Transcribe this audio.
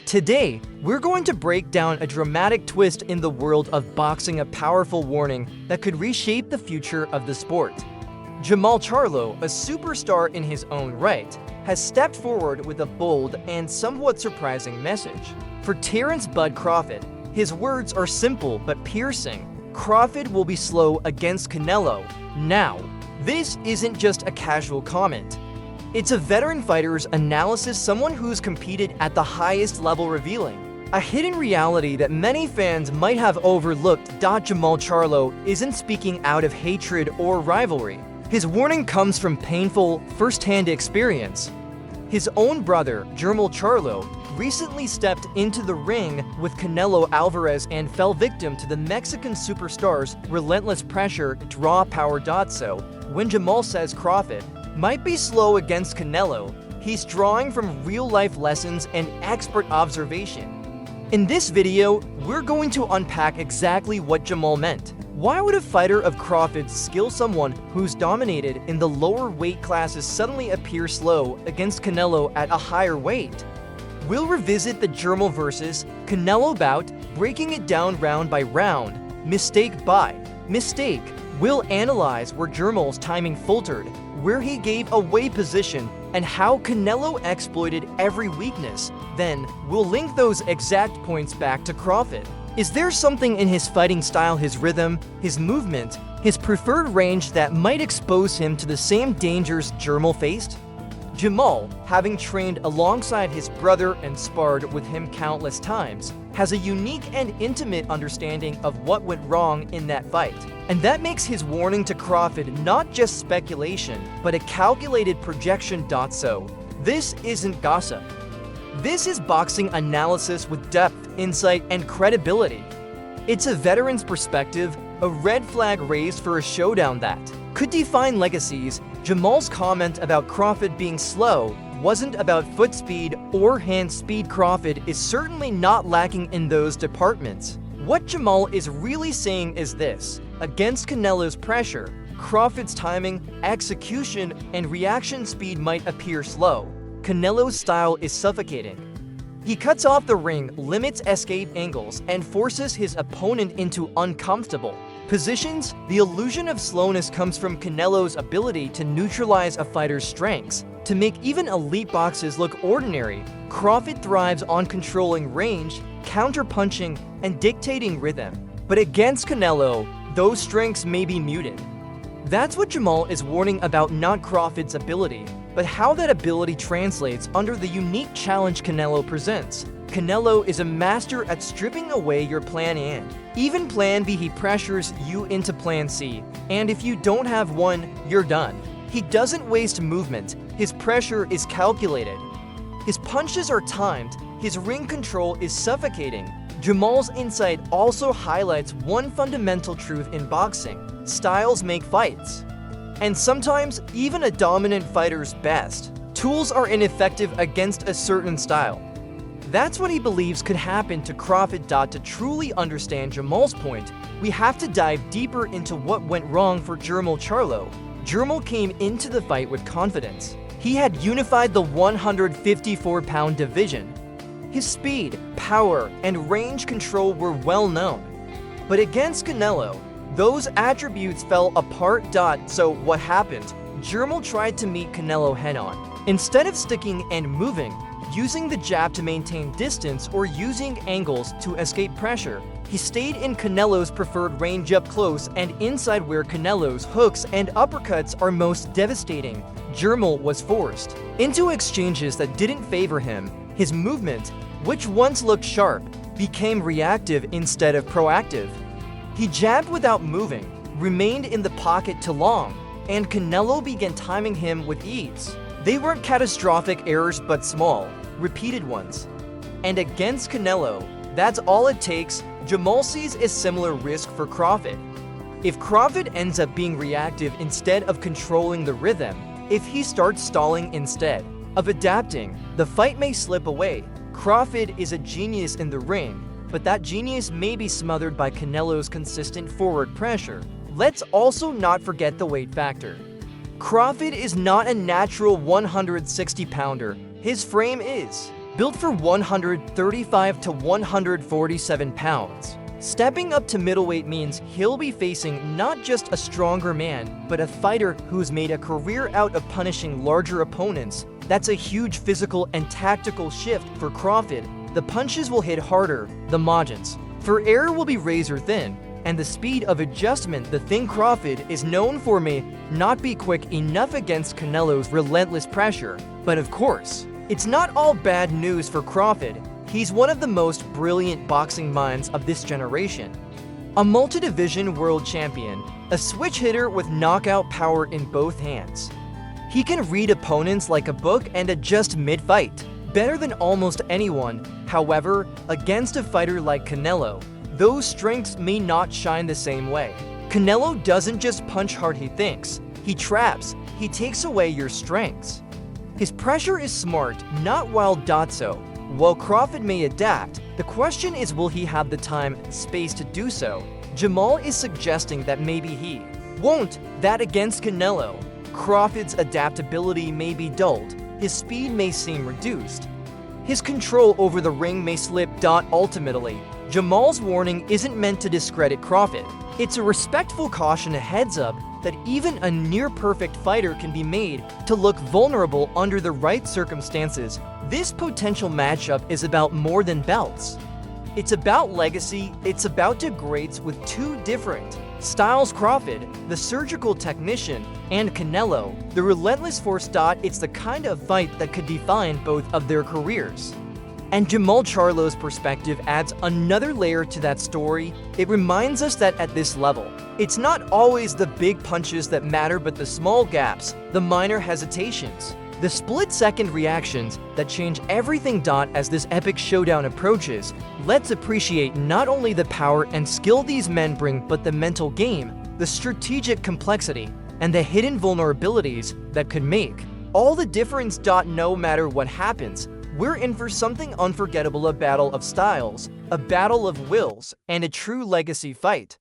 Today, we're going to break down a dramatic twist in the world of boxing, a powerful warning that could reshape the future of the sport. Jermall Charlo, a superstar in his own right, has stepped forward with a bold and somewhat surprising message. For Terence "Bud" Crawford, his words are simple but piercing. Crawford will be slow against Canelo. Now, this isn't just a casual comment. It's a veteran fighter's analysis, someone who's competed at the highest level, revealing a hidden reality that many fans might have overlooked. Jermall Charlo isn't speaking out of hatred or rivalry. His warning comes from painful, first-hand experience. His own brother, Jermall Charlo, recently stepped into the ring with Canelo Álvarez and fell victim to the Mexican superstar's relentless pressure, draw power. So, when Jermall says Crawford might be slow against Canelo, he's drawing from real-life lessons and expert observation. In this video, we're going to unpack exactly what Jermall meant. Why would a fighter of Crawford's skill, someone who's dominated in the lower weight classes, suddenly appear slow against Canelo at a higher weight? We'll revisit the Jermall versus Canelo bout, breaking it down round by round, mistake by mistake. We'll analyze where Jermall's timing faltered, where he gave away position, and how Canelo exploited every weakness. Then, we'll link those exact points back to Crawford. Is there something in his fighting style, his rhythm, his movement, his preferred range that might expose him to the same dangers Jermall faced? Jermall, having trained alongside his brother and sparred with him countless times, has a unique and intimate understanding of what went wrong in that fight. And that makes his warning to Crawford not just speculation, but a calculated projection. So, this isn't gossip. This is boxing analysis with depth, insight, and credibility. It's a veteran's perspective, a red flag raised for a showdown that could define legacies. Jermall's comment about Crawford being slow wasn't about foot speed or hand speed. Crawford is certainly not lacking in those departments. What Jermall is really saying is this: against Canelo's pressure, Crawford's timing, execution, and reaction speed might appear slow. Canelo's style is suffocating. He cuts off the ring, limits escape angles, and forces his opponent into uncomfortable positions. The illusion of slowness comes from Canelo's ability to neutralize a fighter's strengths, to make even elite boxers look ordinary. Crawford thrives on controlling range, counter-punching, and dictating rhythm. But against Canelo, those strengths may be muted. That's what Jermall is warning about, not Crawford's ability, but how that ability translates under the unique challenge Canelo presents. Canelo is a master at stripping away your plan A and even plan B. He pressures you into plan C, and if you don't have one, you're done. He doesn't waste movement. His pressure is calculated. His punches are timed. His ring control is suffocating. Jermall's insight also highlights one fundamental truth in boxing: styles make fights. And sometimes, even a dominant fighter's best tools are ineffective against a certain style. That's what he believes could happen to Crawford. To truly understand Jermall's point, we have to dive deeper into what went wrong for Jermall Charlo. Jermall came into the fight with confidence. He had unified the 154-pound division. His speed, power, and range control were well known. But against Canelo, those attributes fell apart. So what happened? Jermall tried to meet Canelo head-on. Instead of sticking and moving, using the jab to maintain distance, or using angles to escape pressure, he stayed in Canelo's preferred range, up close and inside, where Canelo's hooks and uppercuts are most devastating. Jermall was forced into exchanges that didn't favor him. His movement, which once looked sharp, became reactive instead of proactive. He jabbed without moving, remained in the pocket too long, and Canelo began timing him with ease. They weren't catastrophic errors, but small, repeated ones. And against Canelo, that's all it takes. Jermall sees a similar risk for Crawford. If Crawford ends up being reactive instead of controlling the rhythm, if he starts stalling instead of adapting, the fight may slip away. Crawford is a genius in the ring, but that genius may be smothered by Canelo's consistent forward pressure. Let's also not forget the weight factor. Crawford is not a natural 160-pounder. His frame is. built for 135 to 147 pounds. Stepping up to middleweight means he'll be facing not just a stronger man, but a fighter who's made a career out of punishing larger opponents. That's a huge physical and tactical shift for Crawford. The punches will hit harder, the margins for error will be razor thin, and the speed of adjustment the thing Crawford is known for may not be quick enough against Canelo's relentless pressure. But of course, it's not all bad news for Crawford. He's one of the most brilliant boxing minds of this generation. A multi-division world champion, a switch hitter with knockout power in both hands. He can read opponents like a book and adjust mid-fight, better than almost anyone. However, against a fighter like Canelo, those strengths may not shine the same way. Canelo doesn't just punch hard, he thinks. He traps, he takes away your strengths. His pressure is smart, not wild. So, while Crawford may adapt, the question is, will he have the time, space to do so? Jamal is suggesting that maybe he won't. That against Canelo, Crawford's adaptability may be dulled, his speed may seem reduced, his control over the ring may slip. Ultimately, Jamal's warning isn't meant to discredit Crawford. It's a respectful caution, a heads up that even a near-perfect fighter can be made to look vulnerable under the right circumstances. This potential matchup is about more than belts. It's about legacy, it's about degrades with two different styles. Crawford, the surgical technician, and Canelo, the relentless force. It's the kind of fight that could define both of their careers. And Jamal Charlo's perspective adds another layer to that story. It reminds us that at this level, it's not always the big punches that matter, but the small gaps, the minor hesitations, the split-second reactions that change everything. As this epic showdown approaches, let's appreciate not only the power and skill these men bring, but the mental game, the strategic complexity, and the hidden vulnerabilities that could make all the difference. No matter what happens, we're in for something unforgettable, a battle of styles, a battle of wills, and a true legacy fight.